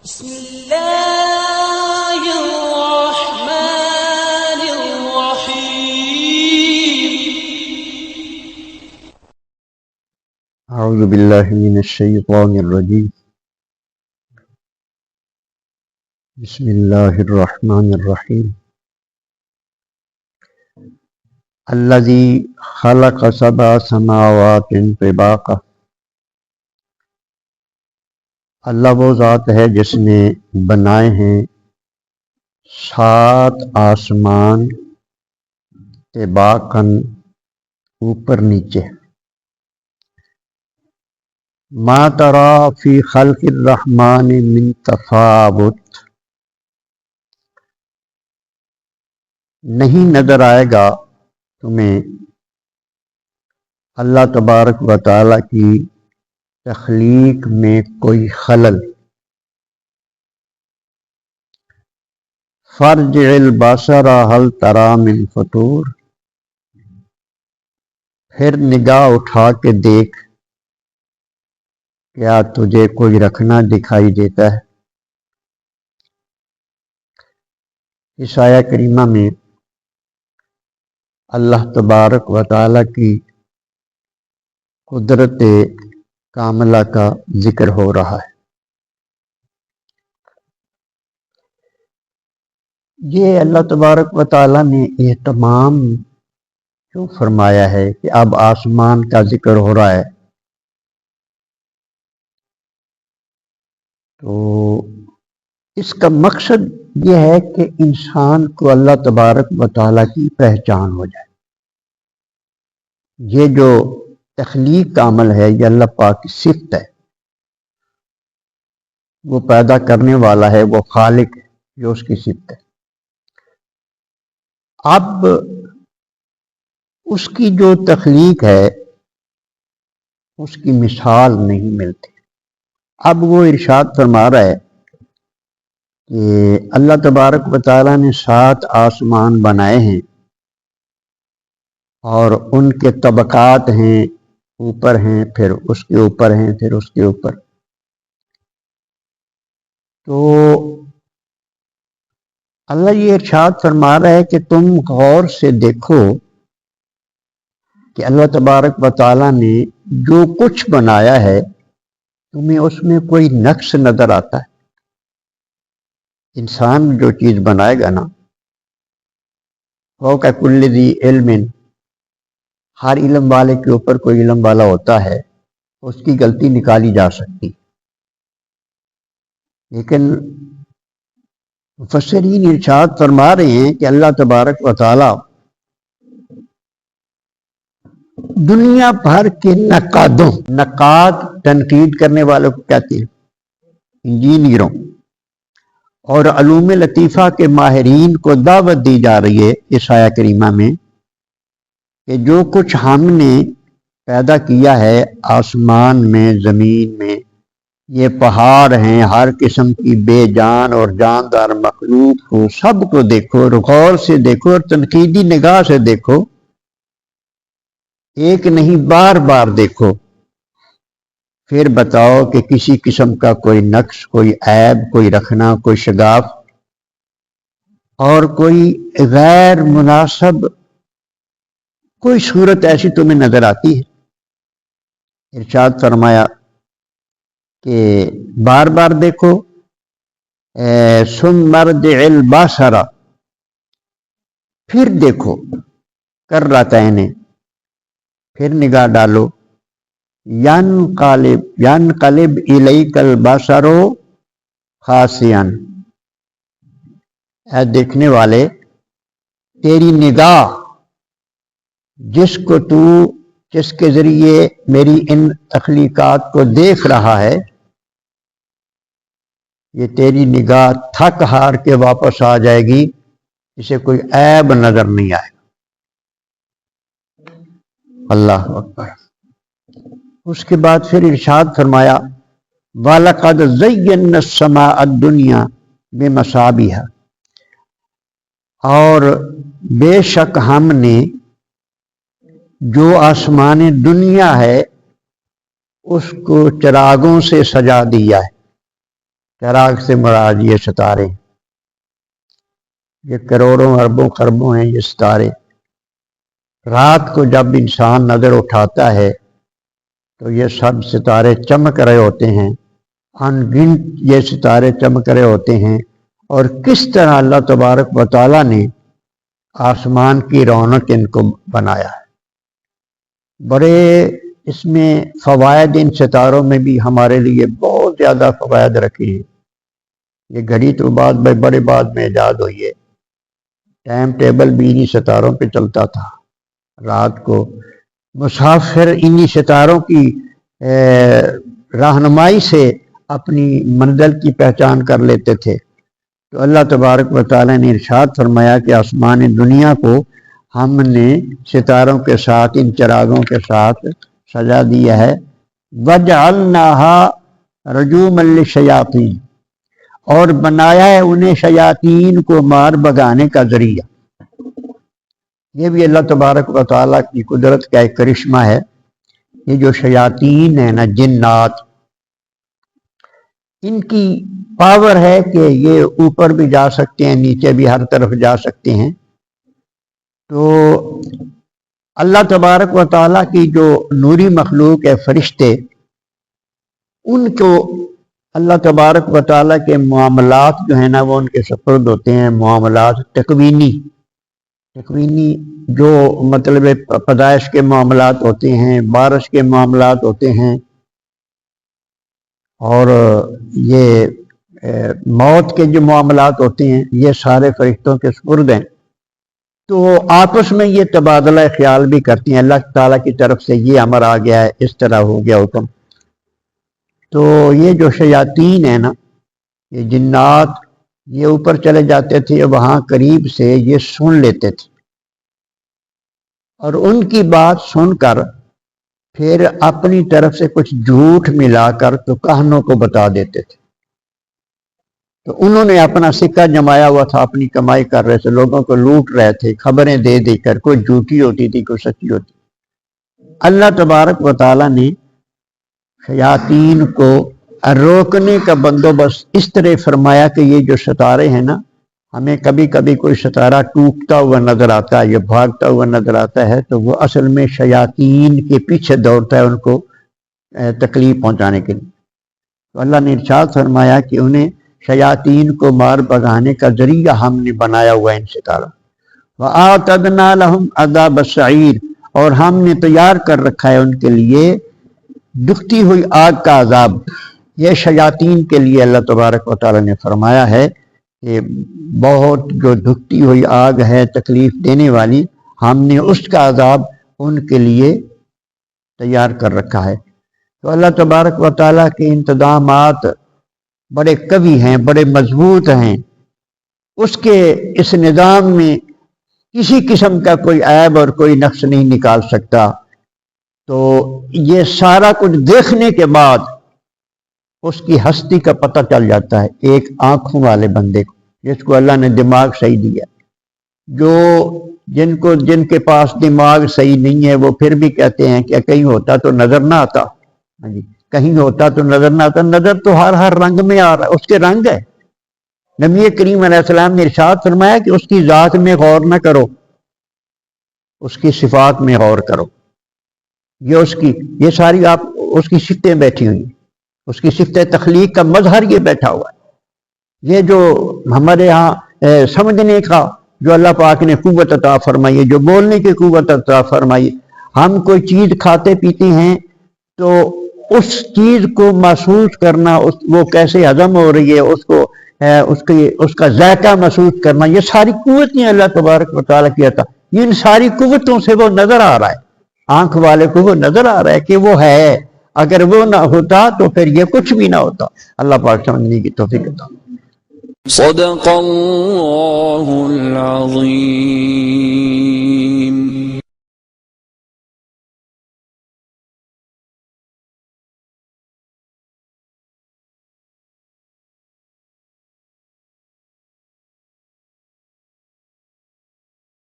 بسم الله الرحمن الرحيم. أعوذ بالله من الشيطان الرجيم. بسم الله الرحمن الرحيم. الذي خلق سبع سماوات طباقا. اللہ وہ ذات ہے جس نے بنائے ہیں 7 آسمان طباقاً اوپر نیچے. ما ترى فی خلق الرحمن من تفاوت. نہیں نظر آئے گا تمہیں اللہ تبارک و تعالی کی تخلیق میں کوئی خلل. فارجع البصر هل ترى من فطور. پھر نگاہ اٹھا کے دیکھ کیا تجھے کوئی رکھنا دکھائی دیتا ہے. اس آیہ کریمہ میں اللہ تبارک و تعالی کی قدرت کاملہ کا ذکر ہو رہا ہے. یہ اللہ تبارک و تعالی نے اہتمام کیوں فرمایا ہے کہ اب آسمان کا ذکر ہو رہا ہے؟ تو اس کا مقصد یہ ہے کہ انسان کو اللہ تبارک و تعالی کی پہچان ہو جائے. یہ جو تخلیق کا عمل ہے یہ اللہ پاک کی صفت ہے. وہ پیدا کرنے والا ہے، وہ خالق ہے، جو اس کی صفت ہے. اب اس کی جو تخلیق ہے اس کی مثال نہیں ملتی. اب وہ ارشاد فرما رہا ہے کہ اللہ تبارک و تعالیٰ نے 7 آسمان بنائے ہیں اور ان کے طبقات ہیں، اوپر ہیں، پھر اس کے اوپر ہیں، پھر اس کے اوپر. تو اللہ یہ ارشاد فرما رہا ہے کہ تم غور سے دیکھو کہ اللہ تبارک و تعالیٰ نے جو کچھ بنایا ہے تمہیں اس میں کوئی نقص نظر آتا ہے؟ انسان جو چیز بنائے گا نا، فوق کل ذی علم، ہر علم والے کے اوپر کوئی علم والا ہوتا ہے، اس کی غلطی نکالی جا سکتی. لیکن مفسرین ارشاد فرما رہے ہیں کہ اللہ تبارک و تعالی دنیا بھر کے نقاد تنقید کرنے والوں کو کہتے ہیں، انجینئروں اور علوم لطیفہ کے ماہرین کو دعوت دی جا رہی ہے اس آیہ کریمہ میں کہ جو کچھ ہم نے پیدا کیا ہے آسمان میں، زمین میں، یہ پہاڑ ہیں، ہر قسم کی بے جان اور جاندار مخلوق کو، سب کو دیکھو، غور سے دیکھو اور تنقیدی نگاہ سے دیکھو. ایک نہیں، بار بار دیکھو، پھر بتاؤ کہ کسی قسم کا کوئی نقص، کوئی عیب، کوئی رکھنا، کوئی شگاف اور کوئی غیر مناسب کوئی صورت ایسی تمہیں نظر آتی ہے؟ ارشاد فرمایا کہ بار بار دیکھو. ثم ارجع البصر، پھر دیکھو، کرتین، پھر نگاہ ڈالو. ینقلب الیک البصر خاسئا، اے دیکھنے والے تیری نگاہ جس کے ذریعے میری ان تخلیقات کو دیکھ رہا ہے، یہ تیری نگاہ تھک ہار کے واپس آ جائے گی، اسے کوئی عیب نظر نہیں آئے گا. اللہ اکبر. اس کے بعد پھر ارشاد فرمایا وَلَقَدْ زَيَّنَّا السَّمَاءَ الدُّنْيَا بِمَصَابِيحَ، اور بے شک ہم نے جو آسمان دنیا ہے اس کو چراغوں سے سجا دیا ہے. چراغ سے مراد یہ ستارے، یہ کروڑوں اربوں خربوں ہیں یہ ستارے۔ رات کو جب انسان نظر اٹھاتا ہے تو یہ سب ستارے چمک رہے ہوتے ہیں، ان گنت یہ ستارے چمک رہے ہوتے ہیں، اور کس طرح اللہ تبارک و تعالیٰ نے آسمان کی رونق ان کو بنایا ہے۔ بڑے اس میں فوائد ان ستاروں میں بھی ہمارے لیے بہت زیادہ فوائد رکھے ہیں۔ یہ گھڑی تو بڑے بعد میں ایجاد ہوئی ہے، ٹائم ٹیبل بھی انہی ستاروں پہ چلتا تھا۔ رات کو مسافر انہی ستاروں کی رہنمائی سے اپنی منزل کی پہچان کر لیتے تھے۔ تو اللہ تبارک و تعالیٰ نے ارشاد فرمایا کہ آسمان دنیا کو ہم نے ستاروں کے ساتھ، ان چراغوں کے ساتھ سجا دیا ہے۔ وَجَعَلْنَاهَا رُجُومًا لِلشَّيَاطِينِ، اور بنایا ہے انہیں شیاطین کو مار بھگانے کا ذریعہ۔ یہ بھی اللہ تبارک و تعالیٰ کی قدرت کا ایک کرشمہ ہے۔ یہ جو شیاطین ہیں نا، جنات، ان کی پاور ہے کہ یہ اوپر بھی جا سکتے ہیں، نیچے بھی، ہر طرف جا سکتے ہیں۔ تو اللہ تبارک و تعالیٰ کی جو نوری مخلوق ہے فرشتے، ان کو اللہ تبارک و تعالیٰ کے معاملات جو ہیں نا وہ ان کے سپرد ہوتے ہیں، معاملات تکوینی جو مطلب پیدائش کے معاملات ہوتے ہیں، بارش کے معاملات ہوتے ہیں، اور یہ موت کے جو معاملات ہوتے ہیں، یہ سارے فرشتوں کے سپرد ہیں۔ تو آپس میں یہ تبادلہ خیال بھی کرتی ہیں، اللہ تعالیٰ کی طرف سے یہ امر آ گیا ہے، اس طرح ہو گیا حکم۔ تو یہ جو شیاطین ہیں نا، یہ جنات، یہ اوپر چلے جاتے تھے، وہاں قریب سے یہ سن لیتے تھے، اور ان کی بات سن کر پھر اپنی طرف سے کچھ جھوٹ ملا کر تو کہانوں کو بتا دیتے تھے۔ تو انہوں نے اپنا سکہ جمایا ہوا تھا، اپنی کمائی کر رہے تھے، لوگوں کو لوٹ رہے تھے، خبریں دے دے کر، کوئی جھوٹی ہوتی تھی، کوئی سچی ہوتی۔ اللہ تبارک و تعالیٰ نے شیاطین کو روکنے کا بندوبست اس طرح فرمایا کہ یہ جو ستارے ہیں نا، ہمیں کبھی کبھی کوئی ستارہ ٹوٹتا ہوا نظر آتا ہے یا بھاگتا ہوا نظر آتا ہے، تو وہ اصل میں شیاطین کے پیچھے دوڑتا ہے ان کو تکلیف پہنچانے کے لیے۔ تو اللہ نے ارشاد فرمایا کہ انہیں شیاطین کو مار بھگانے کا ذریعہ ہم نے بنایا ہوا ہے ان ستاروں۔ وَآتَدْنَا لَهُمْ عَذَابَ السَّعِيرِ، اور ہم نے تیار کر رکھا ہے ان کے لیے دکھتی ہوئی آگ کا عذاب۔ یہ شیاطین کے لیے اللہ تبارک و تعالیٰ نے فرمایا ہے کہ بہت جو دکھتی ہوئی آگ ہے، تکلیف دینے والی، ہم نے اس کا عذاب ان کے لیے تیار کر رکھا ہے۔ تو اللہ تبارک و تعالیٰ کے انتظامات بڑے قوی ہیں، بڑے مضبوط ہیں۔ اس کے اس نظام میں کسی قسم کا کوئی عیب اور کوئی نقص نہیں نکال سکتا۔ تو یہ سارا کچھ دیکھنے کے بعد اس کی ہستی کا پتہ چل جاتا ہے ایک آنکھوں والے بندے کو، جس کو اللہ نے دماغ صحیح دیا۔ جن کے پاس دماغ صحیح نہیں ہے، وہ پھر بھی کہتے ہیں کہ کہیں ہوتا تو نظر نہ آتا، کہیں ہوتا تو نظر نہ آتا۔ نظر تو ہر رنگ میں آ رہا ہے، اس کے رنگ ہے۔ نبی کریم علیہ السلام نے ارشاد فرمایا کہ اس کی ذات میں غور نہ کرو، اس کی صفات میں غور کرو۔ یہ ساری آپ اس کی صفتیں بیٹھی ہوئی ہیں، اس کی صفت تخلیق کا مظہر یہ بیٹھا ہوا ہے۔ یہ جو ہمارے ہاں سمجھنے کا جو اللہ پاک نے قوت عطا فرمائی ہے، جو بولنے کی قوت عطا فرمائی، ہم کوئی چیز کھاتے پیتے ہیں تو اس چیز کو محسوس کرنا، وہ کیسے ہضم ہو رہی ہے، اس کا ذائقہ محسوس کرنا، یہ ساری قوتیں اللہ تبارک و تعالیٰ کی عطا۔ ان ساری قوتوں سے وہ نظر آ رہا ہے، آنکھ والے کو وہ نظر آ رہا ہے کہ وہ ہے۔ اگر وہ نہ ہوتا تو پھر یہ کچھ بھی نہ ہوتا۔ اللہ پاک سمجھنے کی توفیق عطا۔ صدق اللہ العظیم۔